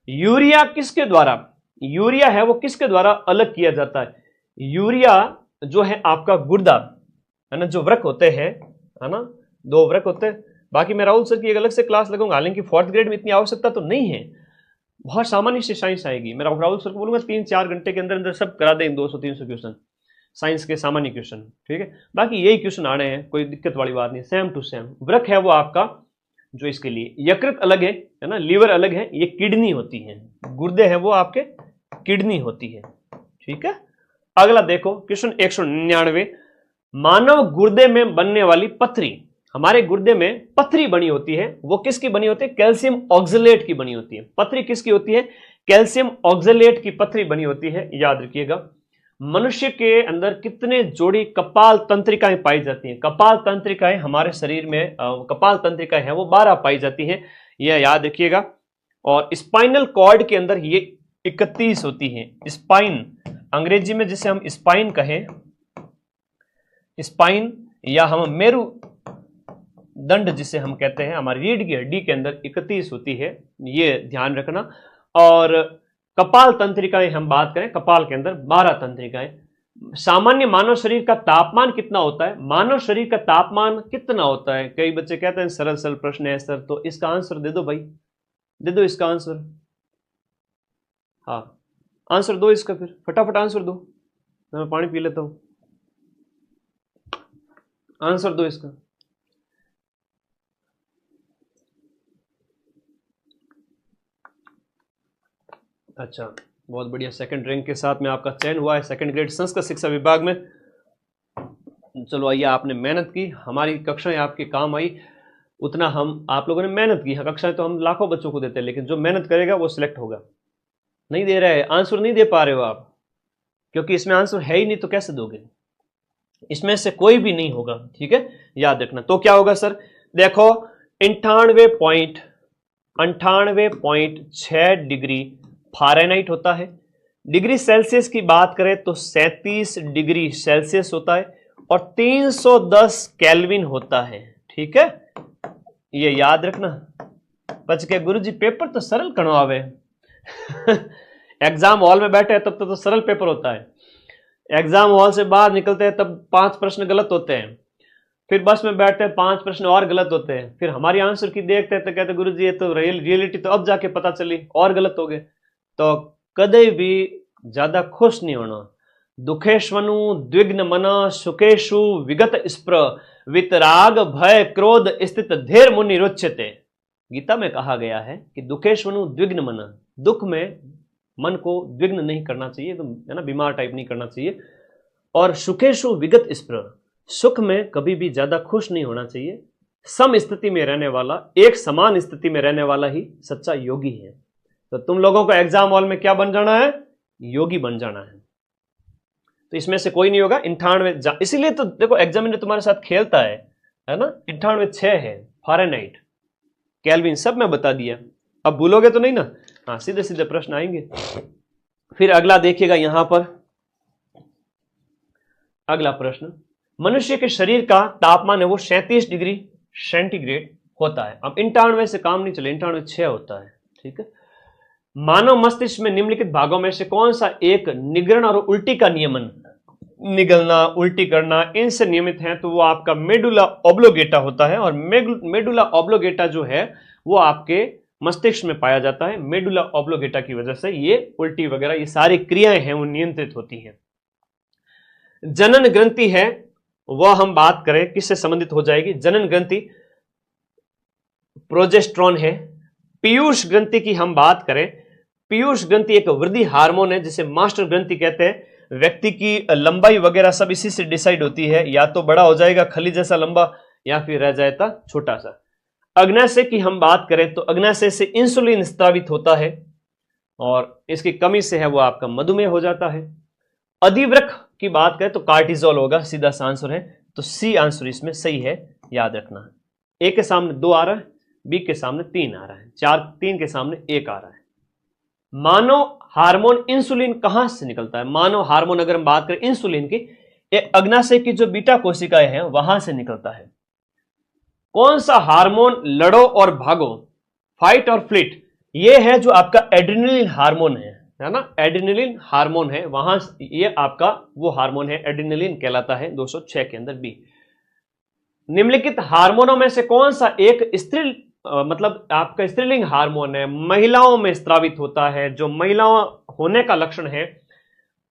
यूरिया किसके द्वारा, यूरिया है वो किसके द्वारा अलग किया जाता है, यूरिया जो है आपका गुर्दा है ना, जो वृक्क होते हैं, है ना, 2 वृक्क होते हैं। बाकी मैं राहुल सर की एक अलग से क्लास लगाऊंगा, हालांकि 4th ग्रेड में इतनी आवश्यकता तो नहीं है, बहुत सामान्य से साइंस आएगी। मैं राहुल सर को बोलूंगा 3-4 घंटे के अंदर अंदर सब करा दें, 200-300 क्वेश्चन साइंस के सामान्य क्वेश्चन, ठीक है। बाकी यही क्वेश्चन आ रहे हैं, कोई दिक्कत वाली बात नहीं, सेम टू सेम। वृक्क है वो आपका जो इसके लिए, यकृत अलग है ना, लीवर अलग है, ये किडनी होती है, गुर्दे हैं वो आपके किडनी होती है, ठीक है। अगला देखो क्वेश्चन 199, मानव गुर्दे में बनने वाली पथरी, हमारे गुर्दे में पथरी बनी होती है, वो किसकी बनी होती है, कैल्शियम ऑक्सलेट की बनी होती है। पथरी किसकी होती है, कैल्शियम ऑक्सलेट की पथरी बनी होती है, याद रखिएगा। मनुष्य के अंदर कितने जोड़ी कपाल तंत्रिकाएं पाई जाती हैं, कपाल तंत्रिकाएं हमारे शरीर में कपाल तंत्रिकाएं हैं वो 12 पाई जाती हैं, यह याद रखिएगा। और स्पाइनल कॉर्ड के अंदर ये 31 होती हैं। स्पाइन अंग्रेजी में जिसे हम स्पाइन कहें, स्पाइन या हम मेरु दंड जिसे हम कहते हैं, हमारी रीढ़ की हड्डी के अंदर 31 होती है, ये ध्यान रखना। और कपाल तंत्रिकाएं हम बात करें, कपाल के अंदर 12 तंत्रिकाएं। सामान्य मानव शरीर का तापमान कितना होता है, मानव शरीर का तापमान कितना होता है, कई बच्चे कहते हैं सरल सरल प्रश्न है सर, तो इसका आंसर दे दो भाई, दे दो इसका आंसर, हाँ आंसर दो इसका, फिर फटाफट आंसर दो, मैं पानी पी लेता हूं, आंसर दो इसका। अच्छा बहुत बढ़िया, सेकंड रैंक के साथ में आपका चयन हुआ है 2nd ग्रेड संस्कृत शिक्षा विभाग में। चलो आइए, आपने मेहनत की, हमारी कक्षाएं आपके काम आई, उतना हम आप लोगों ने मेहनत की। कक्षाएं तो हम लाखों बच्चों को देते हैं, लेकिन जो मेहनत करेगा वो सिलेक्ट होगा। नहीं दे रहे आंसर, नहीं दे पा रहे हो आप, क्योंकि इसमें आंसर है ही नहीं, तो कैसे दोगे, इसमें से कोई भी नहीं होगा, ठीक है, याद रखना। तो क्या होगा सर, देखो 98.6 डिग्री फ़ारेनहाइट होता है। डिग्री सेल्सियस की बात करें तो 37 डिग्री सेल्सियस होता है और 310 केल्विन होता है, ठीक है, ये याद रखना। बच के गुरुजी पेपर तो सरल कणवावे एग्जाम हॉल में बैठे तब तो सरल पेपर होता है, एग्जाम हॉल से बाहर निकलते हैं तब 5 प्रश्न गलत होते हैं, फिर बस में बैठते हैं 5 प्रश्न और गलत होते हैं, फिर हमारी आंसर की देखते हैं तो कहते हैं गुरुजी ये तो रियलिटी तो अब जाके पता चली और गलत हो गए। तो कदे भी ज्यादा खुश नहीं होना। दुखेश्वनु द्विग्न मना सुखेशु विगत स्प्र वितराग भय क्रोध स्थित धीर मुनि रुच्यते। गीता में कहा गया है कि दुखेश्वनु द्विग्न मना, दुख में मन को द्विग्न नहीं करना चाहिए, तो है ना, बीमार टाइप नहीं करना चाहिए। और सुखेशु विगत स्प्र, सुख में कभी भी ज्यादा खुश नहीं होना चाहिए। सम स्थिति में रहने वाला, एक समान स्थिति में रहने वाला ही सच्चा योगी है। तो तुम लोगों को एग्जाम हॉल में क्या बन जाना है, योगी बन जाना है। तो इसमें से कोई नहीं होगा 98, इसीलिए तो देखो एग्जामिनर तुम्हारे साथ खेलता है ना। 98.6 है फ़ारेनहाइट, केल्विन सब मैं बता दिया, अब भूलोगे तो नहीं ना, हाँ सीधे सीधे प्रश्न आएंगे। फिर अगला देखिएगा यहां पर, अगला प्रश्न, मनुष्य के शरीर का तापमान है वो 37 डिग्री सेंटीग्रेड होता है। अब 98 से काम नहीं चले, 98.6 होता है, ठीक है। मानव मस्तिष्क में निम्नलिखित भागों में से कौन सा एक निगरण और उल्टी का नियमन, निगलना उल्टी करना, इनसे नियमित है, तो वो आपका मेडुला ऑब्लोगेटा होता है। और मेडुला ऑब्लोगेटा जो है वो आपके मस्तिष्क में पाया जाता है। मेडुला ऑब्लोगेटा की वजह से ये उल्टी वगैरह ये सारी क्रियाएं हैं वो नियंत्रित होती हैं। जनन ग्रंथि है वह हम बात करें किससे संबंधित हो जाएगी, जनन ग्रंथि प्रोजेस्टेरॉन है। पीयूष ग्रंथि की हम बात करें, पीयूष ग्रंथि एक वृद्धि हार्मोन है जिसे मास्टर ग्रंथि कहते हैं। व्यक्ति की लंबाई वगैरह सब इसी से डिसाइड होती है, या तो बड़ा हो जाएगा खली जैसा लंबा या फिर रह जाएगा छोटा सा। अग्नाशय की हम बात करें तो अग्नाशय से इंसुलिन स्रावित होता है और इसकी कमी से है वो आपका मधुमेह हो जाता है। अधिवृक्क की बात करें तो कार्टिजोल होगा, सीधा सा आंसर है, तो सी आंसर इसमें सही है, याद रखना है। ए के सामने 2 आ रहा है, बी के सामने 3 आ रहा है, 3 के सामने 1 आ रहा है। मानव हार्मोन इंसुलिन कहां से निकलता है, मानव हार्मोन अगर हम बात करें इंसुलिन की, अग्नाशय की जो बीटा कोशिकाएं हैं वहां से निकलता है। कौन सा हार्मोन लड़ो और भागो, फाइट और फ्लिट, ये है जो आपका एड्रेनलिन हार्मोन है ना, एड्रेनलिन हार्मोन है, वहां ये आपका वो हार्मोन है, एड्रेनलिन कहलाता है 206 के अंदर बी। निम्नलिखित हार्मोनों में से कौन सा एक स्त्री मतलब आपका स्त्रीलिंग हार्मोन है, महिलाओं में स्रावित होता है, जो महिलाओं होने का लक्षण है,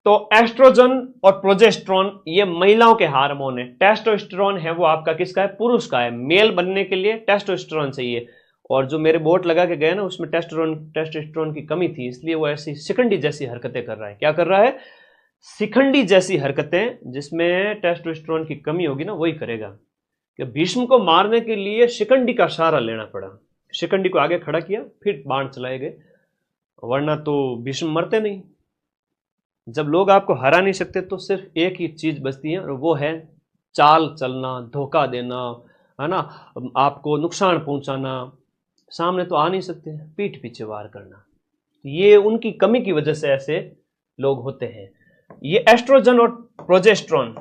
तो एस्ट्रोजन और प्रोजेस्टेरॉन ये महिलाओं के हार्मोन है। टेस्टोस्टेरोन है वो आपका किसका है, पुरुष का है। मेल बनने के लिए टेस्टोस्टेरोन चाहिए, और जो मेरे बोट लगा के गए ना उसमें टेस्टोस्टेरोन की कमी थी, इसलिए वो ऐसी शिखंडी जैसी हरकतें कर रहा है। क्या कर रहा है, शिखंडी जैसी हरकतें, जिसमें टेस्टोस्टेरोन की कमी होगी ना वही करेगा। कि भीष्म को मारने के लिए शिखंडी का सहारा लेना पड़ा, शिखंडी को आगे खड़ा किया फिर बाण चलाए गए, वरना तो भीष्म मरते नहीं। जब लोग आपको हरा नहीं सकते तो सिर्फ एक ही चीज बचती है, और वो है चाल चलना, धोखा देना, है ना, आपको नुकसान पहुंचाना। सामने तो आ नहीं सकते, पीठ पीछे वार करना, ये उनकी कमी की वजह से ऐसे लोग होते हैं। ये एस्ट्रोजन और प्रोजेस्टेरॉन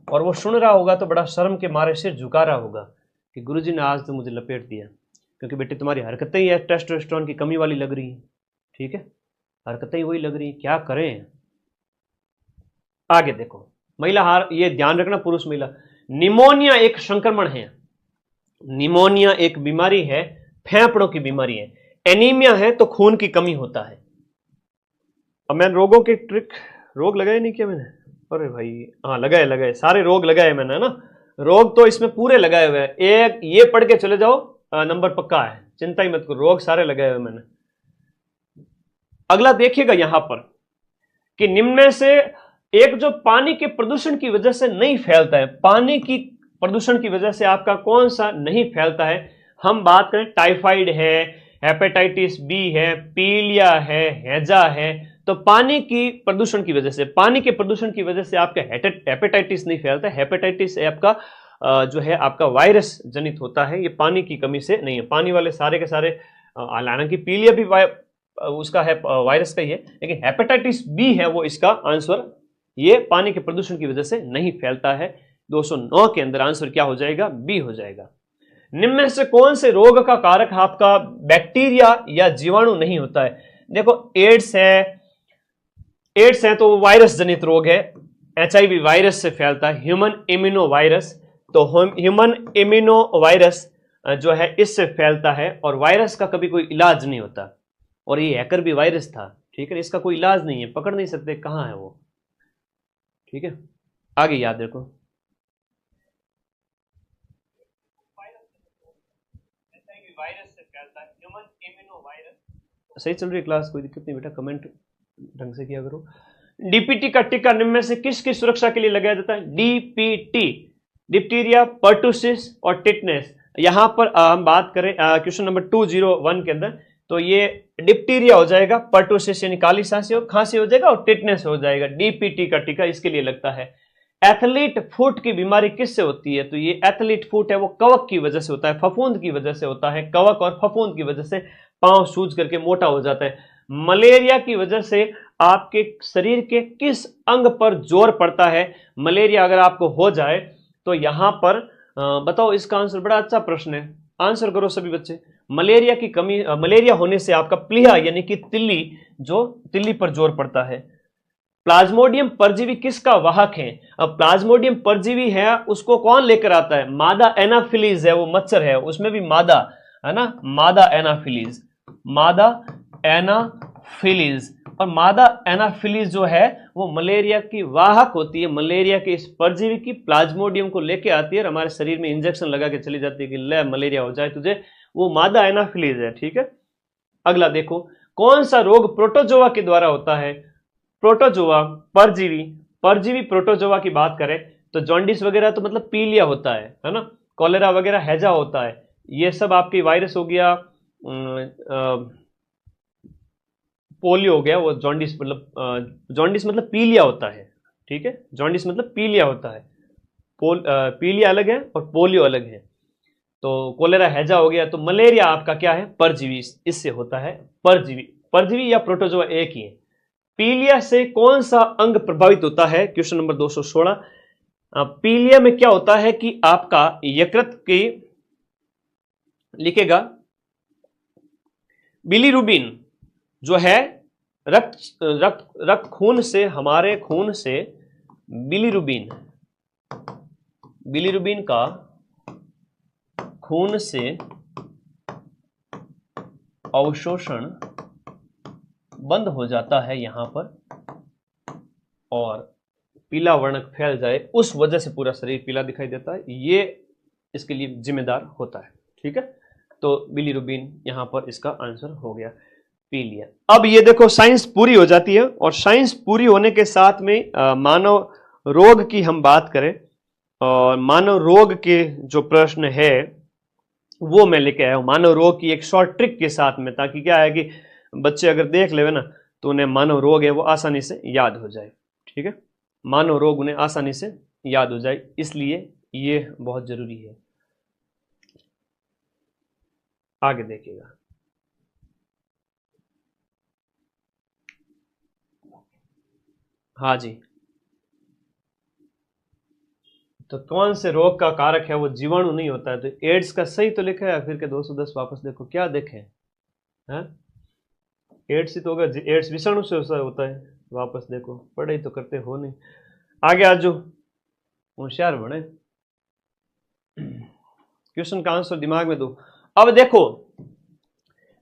और वो सुन रहा होगा तो बड़ा शर्म के मारे सिर झुका रहा होगा कि गुरुजी ने आज तो मुझे लपेट दिया, क्योंकि बेटे तुम्हारी हरकतें ही टेस्टोस्टेरोन की कमी वाली लग रही है। ठीक है, हरकतें ही वही लग रही है, क्या करें। आगे देखो, महिला हार, ये ध्यान रखना पुरुष महिला। निमोनिया एक संक्रमण है, निमोनिया एक बीमारी है, फेफड़ों की बीमारी है। एनीमिया है तो खून की कमी होता है। अब मैं रोगों की ट्रिक, रोग लगाए नहीं क्या मैंने, अरे भाई हाँ लगाए सारे रोग लगाए मैंने, है ना, रोग तो इसमें पूरे लगाए हुए हैं। एक ये पढ़ के चले जाओ, नंबर पक्का है, चिंता ही मत करो, रोग सारे लगाए हुए मैंने। अगला देखिएगा यहां पर कि निम्न में से एक जो पानी के प्रदूषण की वजह से नहीं फैलता है, पानी की प्रदूषण की वजह से आपका कौन सा नहीं फैलता है। हम बात करें टाइफाइड है, हेपेटाइटिस बी है, पीलिया है, हैजा है, तो पानी की प्रदूषण की वजह से, पानी के प्रदूषण की वजह से आपका हेपेटाइटिस नहीं फैलता। हेपेटाइटिस आपका जो है आपका वायरस जनित होता है, ये पानी की कमी से नहीं है। पानी वाले सारे के सारे, हालांकि पीलिया भी उसका है वायरस का ही है, लेकिन हेपेटाइटिस बी है वो इसका आंसर, ये पानी के प्रदूषण की वजह से नहीं फैलता है। 209 के अंदर आंसर क्या हो जाएगा, बी हो जाएगा। निम्न में से कौन से रोग का कारक आपका बैक्टीरिया या जीवाणु नहीं होता है। देखो एड्स है तो वायरस जनित रोग है, HIV वायरस से फैलता है। ह्यूमन इम्यूनो वायरस, तो ह्यूमन इम्यूनो वायरस जो है इससे फैलता है, और वायरस का कभी कोई इलाज नहीं होता, और ये हैकर भी वायरस था, ठीक है, इसका कोई इलाज नहीं है, पकड़ नहीं सकते कहां है वो। ठीक है, आगे याद रखो। वायरस से फैलता है, ह्यूमन इम्यूनो वायरस। सही चल रही है क्लास, कोई दिक्कत नहीं बेटा, कमेंट ढंग से किया करो। डीपीटी का टीका निम्न में से किसकी सुरक्षा के लिए लगाया जाता है। डीपीटी, डिप्टीरिया, पर्टुसिस और टिटनेस। यहां पर हम बात करें क्वेश्चन नंबर 201 के अंदर, तो ये डिप्टीरिया हो जाएगा, पर्टुसिस यानी काली खांसी हो जाएगा, और टिटनेस हो जाएगा। डीपीटी का टीका इसके लिए लगता है। एथलीट फुट की बीमारी किससे होती है, तो ये एथलीट फुट है वो कवक की वजह से होता है, फफूंद की वजह से होता है। कवक और फफूंद की वजह से पांव सूज करके मोटा हो जाता है। मलेरिया की वजह से आपके शरीर के किस अंग पर जोर पड़ता है। मलेरिया अगर आपको हो जाए तो यहां पर बताओ इसका आंसर, बड़ा अच्छा प्रश्न है, आंसर करो सभी बच्चे। मलेरिया की कमी, मलेरिया होने से आपका प्लीहा यानी कि तिल्ली, जो तिल्ली पर जोर पड़ता है। प्लाज्मोडियम परजीवी किसका वाहक है? अब प्लाज्मोडियम परजीवी है, उसको कौन लेकर आता है? मादा एनाफिलीज है, वो मच्छर है, उसमें भी मादा है ना, मादा एनाफिलीज, मादा एनाफिलीज। और मादा एनाफिलीज जो है वो मलेरिया की वाहक होती है, मलेरिया के इस परजीवी की प्लाज्मोडियम को लेके आती है और हमारे शरीर में इंजेक्शन लगा के चली जाती है कि ले मलेरिया हो जाए तुझे, वो मादा एनाफिलीज है। ठीक है, अगला देखो, कौन सा रोग प्रोटोजोआ के द्वारा होता है? प्रोटोजोआ परजीवी, परजीवी प्रोटोजोआ की बात करें तो जॉन्डिस वगैरह तो मतलब पीलिया होता है ना, कॉलेरा वगैरह हैजा होता है, ये सब आपकी वायरस हो गया, पोलियो हो गया, वो जॉन्डिस मतलब जॉन्डिस मतलब पीलिया होता है। ठीक है, जॉन्डिस मतलब पीलिया होता है, पीलिया अलग है और पोलियो अलग है। तो कोलेरा हैजा हो गया, तो मलेरिया आपका क्या है? परजीवी, इससे होता है परजीवी। परजीवी या प्रोटोजोआ एक ही है। पीलिया से कौन सा अंग प्रभावित होता है? Question number 216। पीलिया में क्या होता है कि आपका यकृत की, लिखेगा बिलीरुबिन जो है, रक्त खून से, हमारे खून से बिलीरुबिन, बिलीरुबिन का खून से अवशोषण बंद हो जाता है यहां पर, और पीला वर्णक फैल जाए, उस वजह से पूरा शरीर पीला दिखाई देता है, ये इसके लिए जिम्मेदार होता है। ठीक है, तो बिलीरुबिन यहां पर इसका आंसर हो गया, पीलिया। अब ये देखो, साइंस पूरी हो जाती है, और साइंस पूरी होने के साथ में मानव रोग की हम बात करें, और मानव रोग के जो प्रश्न है वो मैं लेके आया हूं, मानव रोग की एक शॉर्ट ट्रिक के साथ में, ताकि क्या है कि बच्चे अगर देख लेवे ना तो उन्हें मानव रोग है वो आसानी से याद हो जाए। ठीक है, मानव रोग उन्हें आसानी से याद हो जाए, इसलिए ये बहुत जरूरी है। आगे देखिएगा, हाँ जी, तो कौन से रोग का कारक है? वो जीवाणु नहीं होता है, तो एड्स का सही तो लिखा है, फिर के 210 वापस देखो क्या देखें, हैं? एड्स ही तो होगा, एड्स विषाणु से होता है, वापस देखो, पढ़ाई तो करते हो नहीं। आगे आज जो होशियार बने, क्वेश्चन का आंसर दिमाग में दो। अब देखो,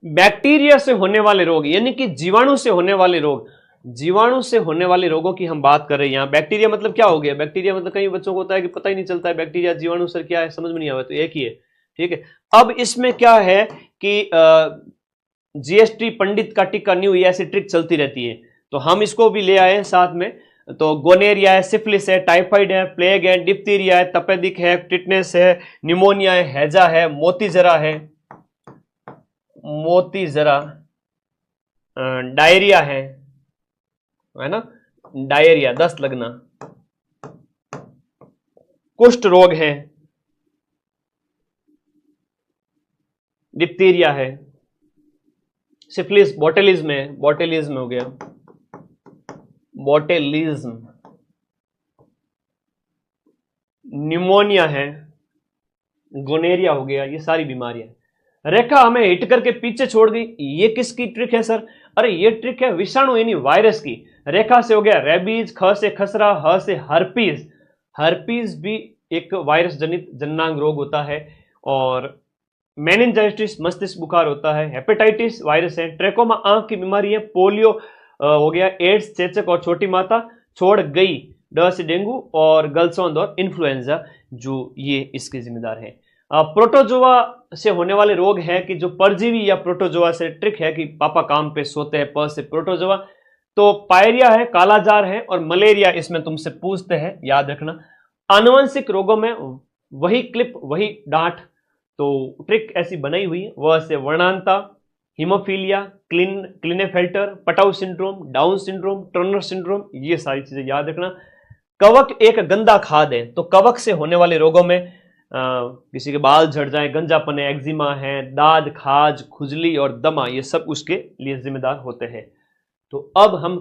बैक्टीरिया से होने वाले रोग, यानी कि जीवाणु से होने वाले रोग, जीवाणु से होने वाले रोगों की हम बात कर रहे हैं। यहाँ बैक्टीरिया मतलब क्या हो गया? बैक्टीरिया मतलब कई बच्चों को होता है कि पता ही नहीं चलता है बैक्टीरिया जीवाणु सर क्या है, समझ में नहीं आवा, तो एक ही है। ठीक है, अब इसमें क्या है कि जीएसटी पंडित का टिक्का न्यू, ये ऐसी ट्रिक चलती रहती है, तो हम इसको भी ले आए साथ में। तो गोनेरिया है, सिफिलिस है, टाइफाइड है, प्लेग है, डिप्थीरिया है, तपेदिक है, टिटनेस है, निमोनिया है, हैजा है, मोती जरा है, मोती जरा, डायरिया है ना, डायरिया, दस्त लगना, कुष्ठ रोग है, डिप्थीरिया है, सिफिलिस, बोटेलिज्म है, बोटेलिज्म हो गया, बोटेलिज्म, न्यूमोनिया है, गोनेरिया हो गया, ये सारी बीमारियां। रेखा हमें हिट करके पीछे छोड़ दी, ये किसकी ट्रिक है सर? अरे ये ट्रिक है विषाणु यानी वायरस की। रेखा से हो गया रेबीज, ख से खसरा, ह से हर्पीज, हर्पीज भी एक वायरस जनित जननांग रोग होता है, और मेनिंजाइटिस मस्तिष्क बुखार होता है, हेपेटाइटिस वायरस है, ट्रेकोमा आंख की बीमारी है, पोलियो हो गया, एड्स, चेचक और छोटी माता छोड़ गई, ड से डेंगू, और गलसौंद और इन्फ्लुएंजा, जो ये इसके जिम्मेदार है। प्रोटोजोआ से होने वाले रोग है कि जो परजीवी या प्रोटोजोआ से, ट्रिक है कि पापा काम पे सोते हैं, प से प्रोटोजोआ, तो पायरिया है, कालाजार है, और मलेरिया इसमें तुमसे पूछते हैं, याद रखना। आनुवंशिक रोगों में वही क्लिप वही डांट, तो ट्रिक ऐसी बनाई हुई है, वह से वर्णांता, haemophilia, Klinefelter, Patau syndrome, Down syndrome, Turner syndrome, ये सारी चीजें याद रखना। कवक एक गंदा खाद है, तो कवक से होने वाले रोगों में किसी के बाल झड़ जाए, गंजापन है, एक्जिमा है, दाद, खाज, खुजली और दमा, ये सब उसके लिए जिम्मेदार होते हैं। तो अब हम